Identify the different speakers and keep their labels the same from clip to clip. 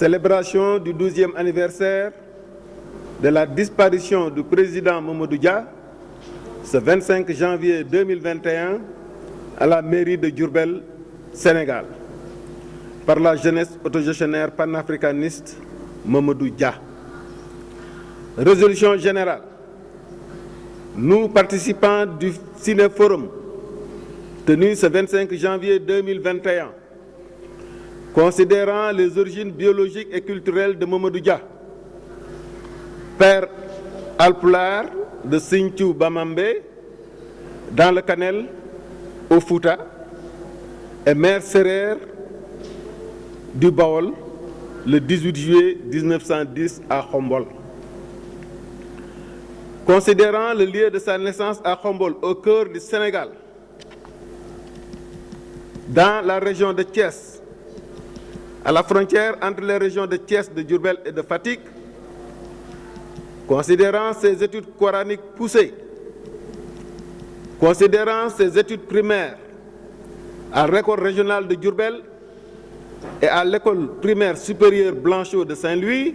Speaker 1: célébration du 12e anniversaire de la disparition du président Mamadou Dia, ce 25 janvier 2021, à la mairie de Diourbel, Sénégal, par la jeunesse autogestionnaire panafricaniste Mamadou Dia. Résolution générale. Nous, participants du Cinéforum, tenu ce 25 janvier 2021, considérant les origines biologiques et culturelles de Mamadou Dia, père alpulaar de Sinthiou Bamambé, dans le Kanel, au Fouta, et mère sérère du Baol, le 18 juillet 1910 à Khombol. Considérant le lieu de sa naissance à Khombol, au cœur du Sénégal, dans la région de Thiès, à la frontière entre les régions de Thiès, de Diourbel et de Fatick, considérant ses études coraniques poussées, considérant ses études primaires à l'école régionale de Diourbel et à l'école primaire supérieure Blanchot de Saint-Louis,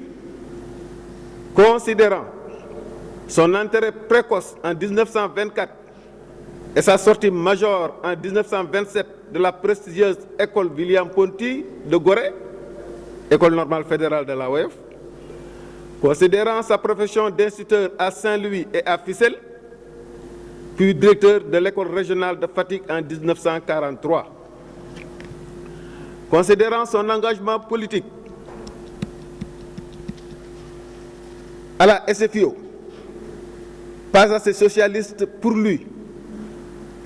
Speaker 1: considérant son entrée précoce en 1924 et sa sortie majeure en 1927 de la prestigieuse école William-Ponty de Gorée, école normale fédérale de la OEF, considérant sa profession d'instituteur à Saint-Louis et à Fissel, puis directeur de l'école régionale de Fatick en 1943. Considérant son engagement politique à la SFIO, pas assez socialiste pour lui,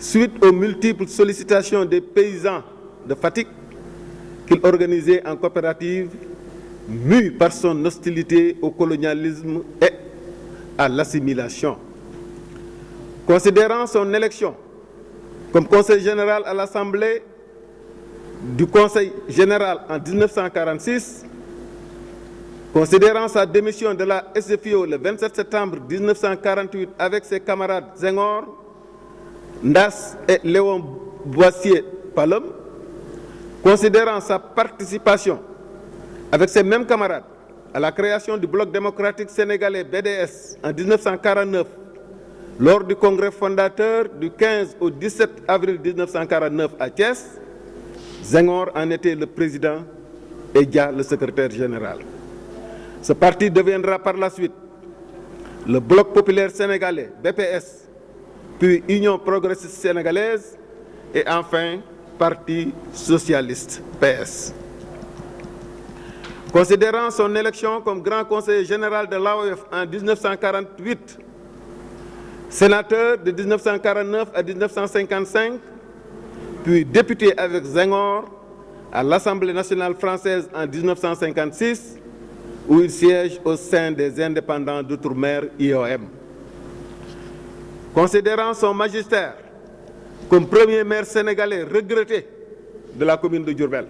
Speaker 1: suite aux multiples sollicitations des paysans de Fatick qu'il organisait en coopérative, mû par son hostilité au colonialisme et à l'assimilation. Considérant son élection comme conseiller général à l'Assemblée du Conseil général en 1946, considérant sa démission de la SFIO le 27 septembre 1948 avec ses camarades Senghor, Ndas et Léon Boissier Palom, considérant sa participation avec ces mêmes camarades à la création du Bloc démocratique sénégalais BDS en 1949, lors du congrès fondateur du 15 au 17 avril 1949 à Thiès, Senghor en était le président et Dia le secrétaire général. Ce parti deviendra par la suite le Bloc populaire sénégalais, BPS, puis Union progressiste sénégalaise et enfin Parti socialiste, PS. Considérant son élection comme grand conseiller général de l'AOF en 1948, sénateur de 1949 à 1955, puis député avec Senghor à l'Assemblée nationale française en 1956, où il siège au sein des indépendants d'outre-mer IOM. Considérant son magistère comme premier maire sénégalais regretté de la commune de Diourbel,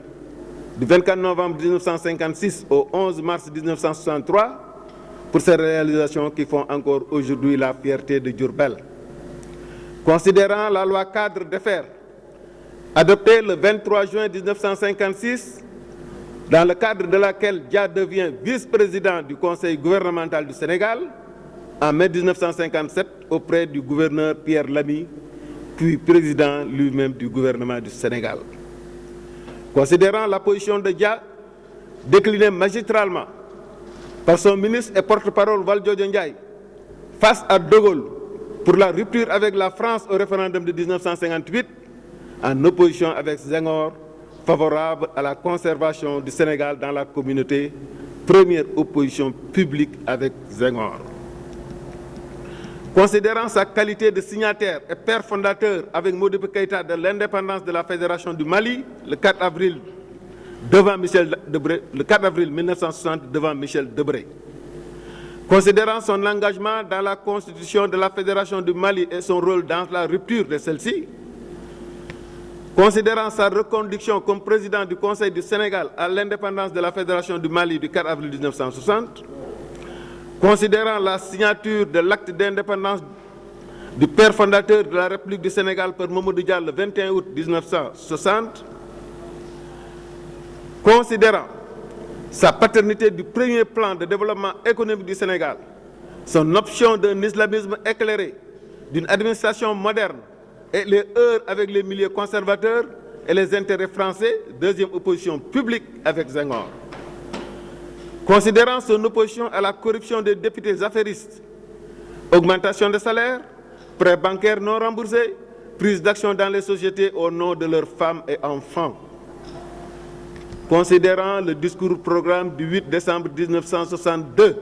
Speaker 1: du 24 novembre 1956 au 11 mars 1963, pour ces réalisations qui font encore aujourd'hui la fierté de Diourbel. Considérant la loi cadre de fer, adoptée le 23 juin 1956, dans le cadre de laquelle Dia devient vice-président du Conseil gouvernemental du Sénégal en mai 1957 auprès du gouverneur Pierre Lamy, puis président lui-même du gouvernement du Sénégal. Considérant la position de Dia déclinée magistralement par son ministre et porte-parole Valdiodio Ndiaye face à De Gaulle pour la rupture avec la France au référendum de 1958, en opposition avec Senghor, favorable à la conservation du Sénégal dans la communauté, première opposition publique avec Senghor. Considérant sa qualité de signataire et père fondateur avec Modibo Keïta de l'indépendance de la Fédération du Mali, le 4 avril devant Michel Debré, le 4 avril 1960 devant Michel Debré. Considérant son engagement dans la constitution de la Fédération du Mali et son rôle dans la rupture de celle-ci, considérant sa reconduction comme président du Conseil du Sénégal à l'indépendance de la Fédération du Mali du 4 avril 1960, considérant la signature de l'acte d'indépendance du père fondateur de la République du Sénégal par Mamadou Dia le 21 août 1960, considérant sa paternité du premier plan de développement économique du Sénégal, son option d'un islamisme éclairé, d'une administration moderne et les heurts avec les milieux conservateurs et les intérêts français, deuxième opposition publique avec Senghor. Considérant son opposition à la corruption des députés affairistes, augmentation des salaires, prêts bancaires non remboursés, prise d'action dans les sociétés au nom de leurs femmes et enfants. Considérant le discours-programme du 8 décembre 1962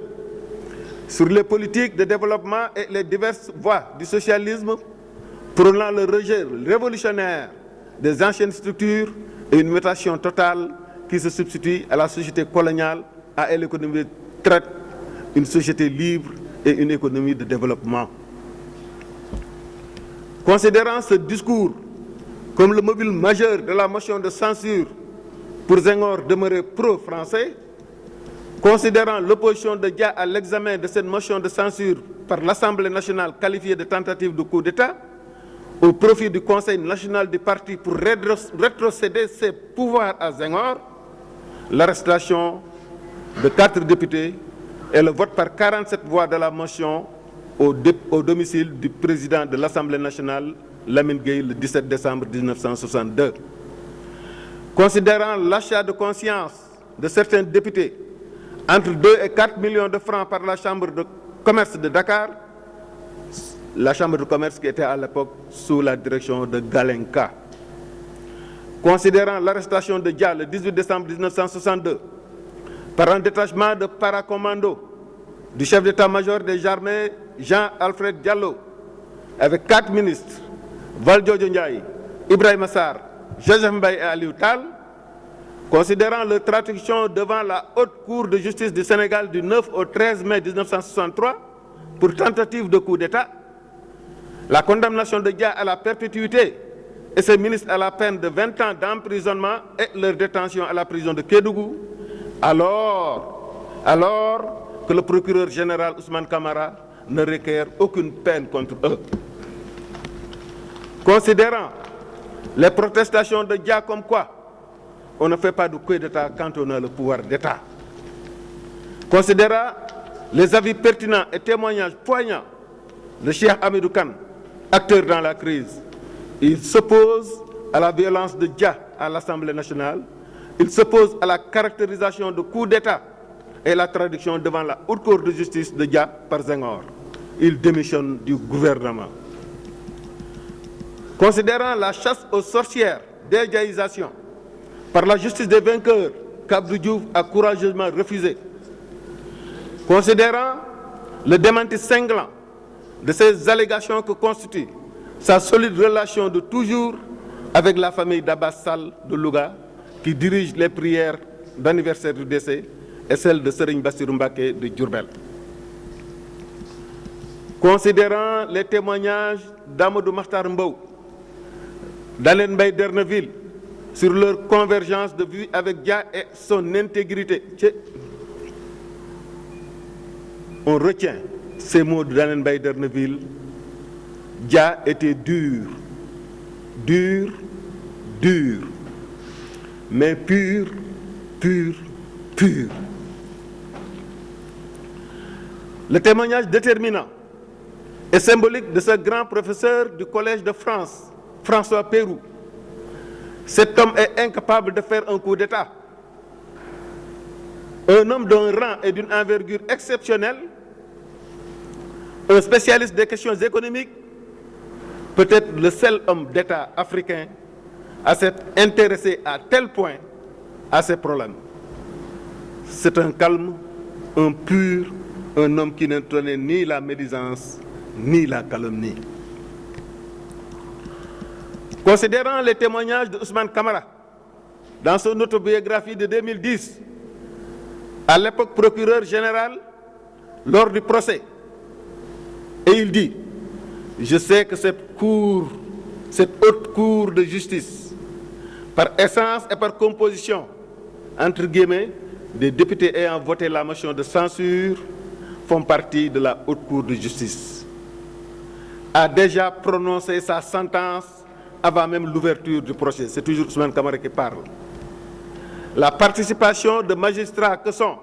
Speaker 1: sur les politiques de développement et les diverses voies du socialisme, prônant le rejet révolutionnaire des anciennes structures et une mutation totale qui se substitue à la société coloniale, à l'économie de traite, une société libre et une économie de développement. Considérant ce discours comme le mobile majeur de la motion de censure pour Senghor demeurer pro-français, considérant l'opposition de Dia à l'examen de cette motion de censure par l'Assemblée nationale qualifiée de tentative de coup d'État, au profit du Conseil national du parti pour rétrocéder ses pouvoirs à Senghor, l'arrestation de 4 députés et le vote par 47 voix de la motion au domicile du président de l'Assemblée nationale, Lamine Gueye, le 17 décembre 1962. Considérant l'achat de conscience de certains députés entre 2 et 4 millions de francs par la Chambre de commerce de Dakar, la Chambre de commerce qui était à l'époque sous la direction de Galenka. Considérant l'arrestation de Dia le 18 décembre 1962 par un détachement de paracommando du chef d'état-major des armées Jean-Alfred Diallo avec 4 ministres, Valdiodio Ndiaye, Ibrahima Sarr, Joseph Mbaye et Aliou Tall, considérant leur traduction devant la Haute Cour de justice du Sénégal du 9 au 13 mai 1963 pour tentative de coup d'État, la condamnation de Dia à la perpétuité et ses ministres à la peine de 20 ans d'emprisonnement et leur détention à la prison de Kédougou, alors que le procureur général Ousmane Camara ne requiert aucune peine contre eux. Considérant les protestations de Dia comme quoi on ne fait pas de coup d'État quand on a le pouvoir d'État. Considérant les avis pertinents et témoignages poignants de Cheikh Hamidou Kane, acteur dans la crise, il s'oppose à la violence de Dia à l'Assemblée nationale, il s'oppose à la caractérisation de coup d'État et la traduction devant la Haute Cour de justice de Dia par Senghor. Il démissionne du gouvernement. Considérant la chasse aux sorcières d'égalisation par la justice des vainqueurs qu'Abdou Diouf a courageusement refusé, considérant le démenti cinglant de ces allégations que constitue sa solide relation de toujours avec la famille d'Abbas Sall de Louga, qui dirige les prières d'anniversaire du décès, et celle de Serigne Bassirou Mbacké de Diourbel. Considérant les témoignages d'Amadou Makhtar Mbow, d'Alain Mbaye d'Erneville, sur leur convergence de vue avec Dia et son intégrité, on retient ces mots d'Alain Mbaye d'Erneville: Dia était dur, dur, dur, mais pur, pur, pur. Le témoignage déterminant et symbolique de ce grand professeur du Collège de France, François Pérou. Cet homme est incapable de faire un coup d'État. Un homme d'un rang et d'une envergure exceptionnelle, un spécialiste des questions économiques, peut-être le seul homme d'État africain à s'être intéressé à tel point à ces problèmes. C'est un calme, un pur, un homme qui n'entraînait ni la médisance ni la calomnie. Considérant les témoignages de Ousmane Camara dans son autobiographie de 2010, à l'époque procureur général, lors du procès, et il dit: je sais que cette haute cour de justice, par essence et par composition, entre guillemets, des députés ayant voté la motion de censure, font partie de la haute cour de justice, a déjà prononcé sa sentence avant même l'ouverture du procès. C'est toujours Ousmane Camara qui parle. la participation de magistrats que sont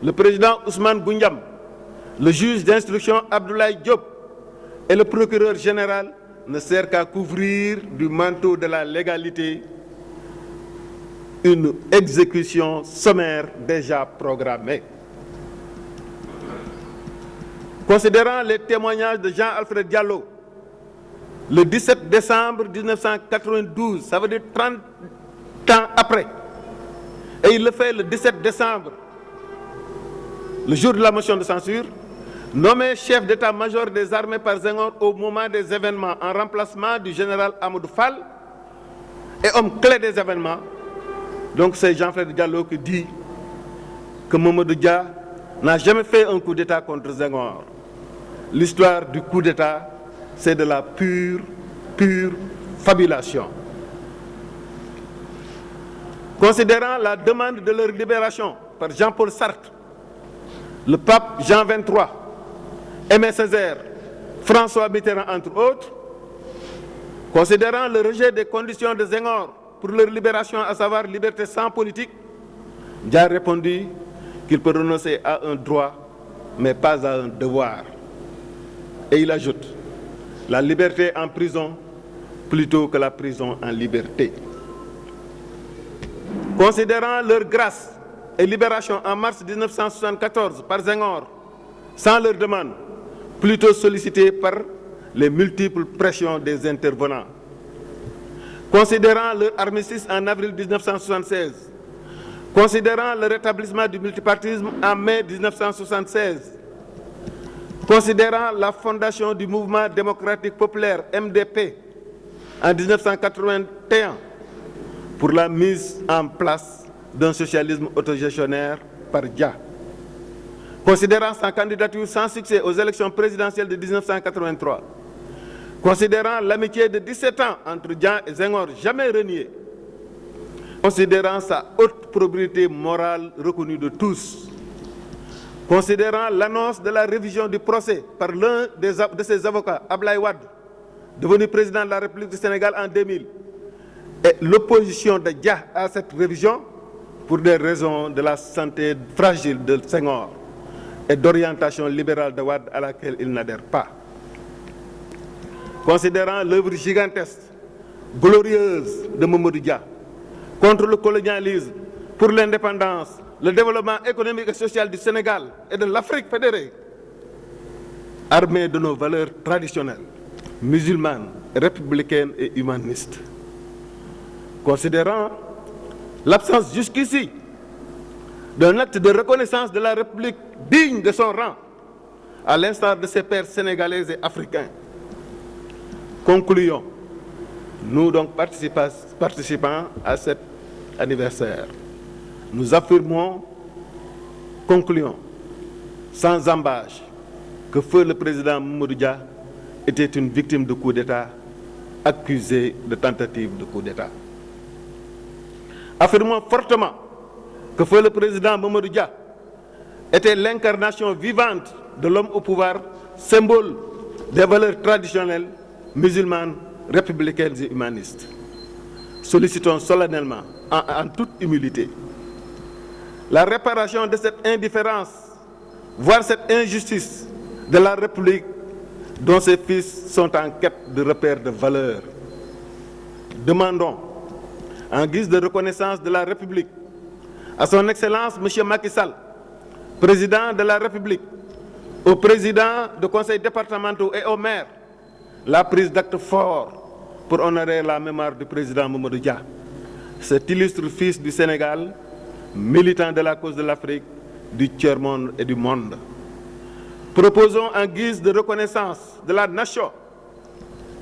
Speaker 1: le président Ousmane Goundiam, le juge d'instruction Abdoulaye Diop et le procureur général ne sert qu'à couvrir du manteau de la légalité une exécution sommaire déjà programmée. Considérant les témoignages de Jean-Alfred Diallo, le 17 décembre 1992, ça veut dire 30 ans après, et il le fait le 17 décembre, le jour de la motion de censure, nommé chef d'état-major des armées par Senghor au moment des événements en remplacement du général Amadou Fall et homme clé des événements. Donc c'est Jean-Alfred Diallo qui dit que Mamadou Dia n'a jamais fait un coup d'état contre Senghor. L'histoire du coup d'état, c'est de la pure fabulation. Considérant la demande de leur libération par Jean-Paul Sartre, le pape Jean XXIII, Aimé Césaire, François Mitterrand, entre autres, considérant le rejet des conditions de Senghor pour leur libération, à savoir liberté sans politique, Dia a répondu qu'il peut renoncer à un droit, mais pas à un devoir. Et il ajoute, la liberté en prison plutôt que la prison en liberté. Considérant leur grâce et libération en mars 1974 par Senghor, sans leur demande, plutôt sollicitée par les multiples pressions des intervenants. Considérant leur armistice en avril 1976, considérant le rétablissement du multipartisme en mai 1976, considérant la fondation du mouvement démocratique populaire MDP en 1981 pour la mise en place d'un socialisme autogestionnaire par Dia, considérant sa candidature sans succès aux élections présidentielles de 1983, considérant l'amitié de 17 ans entre Dia et Senghor jamais reniée, considérant sa haute probité morale reconnue de tous, considérant l'annonce de la révision du procès par l'un de ses avocats, Ablaye Wade, devenu président de la République du Sénégal en 2000, et l'opposition de Dia à cette révision pour des raisons de la santé fragile de Senghor et d'orientation libérale de Wade à laquelle il n'adhère pas. Considérant l'œuvre gigantesque, glorieuse de Mamadou Dia contre le colonialisme, pour l'indépendance, le développement économique et social du Sénégal et de l'Afrique fédérée, armée de nos valeurs traditionnelles, musulmanes, républicaines et humanistes. Considérant l'absence jusqu'ici d'un acte de reconnaissance de la République digne de son rang, à l'instar de ses pairs sénégalais et africains. Concluons, nous donc participants à cet anniversaire, nous affirmons, concluons, sans embâche, que feu le président Mamadou Dia était une victime de coup d'État, accusée de tentative de coup d'État. Affirmons fortement que feu le président Mamadou Dia était l'incarnation vivante de l'homme au pouvoir, symbole des valeurs traditionnelles, musulmanes, républicaines et humanistes. Sollicitons solennellement, en toute humilité, la réparation de cette indifférence, voire cette injustice de la République dont ses fils sont en quête de repères de valeurs. Demandons, en guise de reconnaissance de la République, à son Excellence M. Macky Sall, président de la République, aux présidents de conseils départementaux et aux maires, la prise d'actes forts pour honorer la mémoire du président Mamadou Dia, cet illustre fils du Sénégal, militant de la cause de l'Afrique, du tiers-monde et du monde. Proposons en guise de reconnaissance de la nation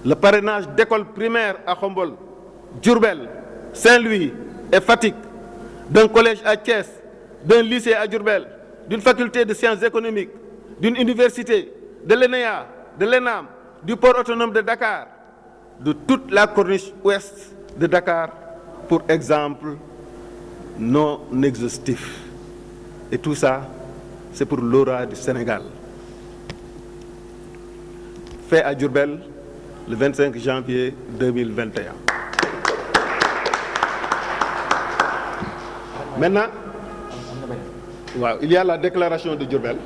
Speaker 1: le parrainage d'écoles primaires à Khombol, Diourbel, Saint-Louis et Fatick, d'un collège à Thiès, d'un lycée à Diourbel, d'une faculté de sciences économiques, d'une université, de l'ENEA, de l'ENAM, du port autonome de Dakar, de toute la corniche ouest de Dakar, pour exemple non exhaustif. Et tout ça, c'est pour l'aura du Sénégal. Fait à Diourbel le 25 janvier 2021. Maintenant, waaw, il y a la déclaration de Diourbel.